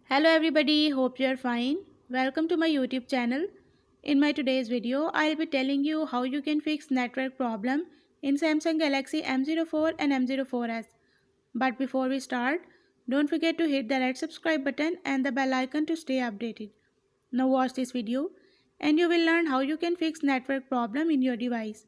Hello everybody, hope you are fine. Welcome to my YouTube channel. In my today's video, I'll be telling you how you can fix network problem in Samsung Galaxy M04 and M04s. But before we start, don't forget to hit the red subscribe button and the bell icon to stay updated. Now watch this video and you will learn how you can fix network problem in your device.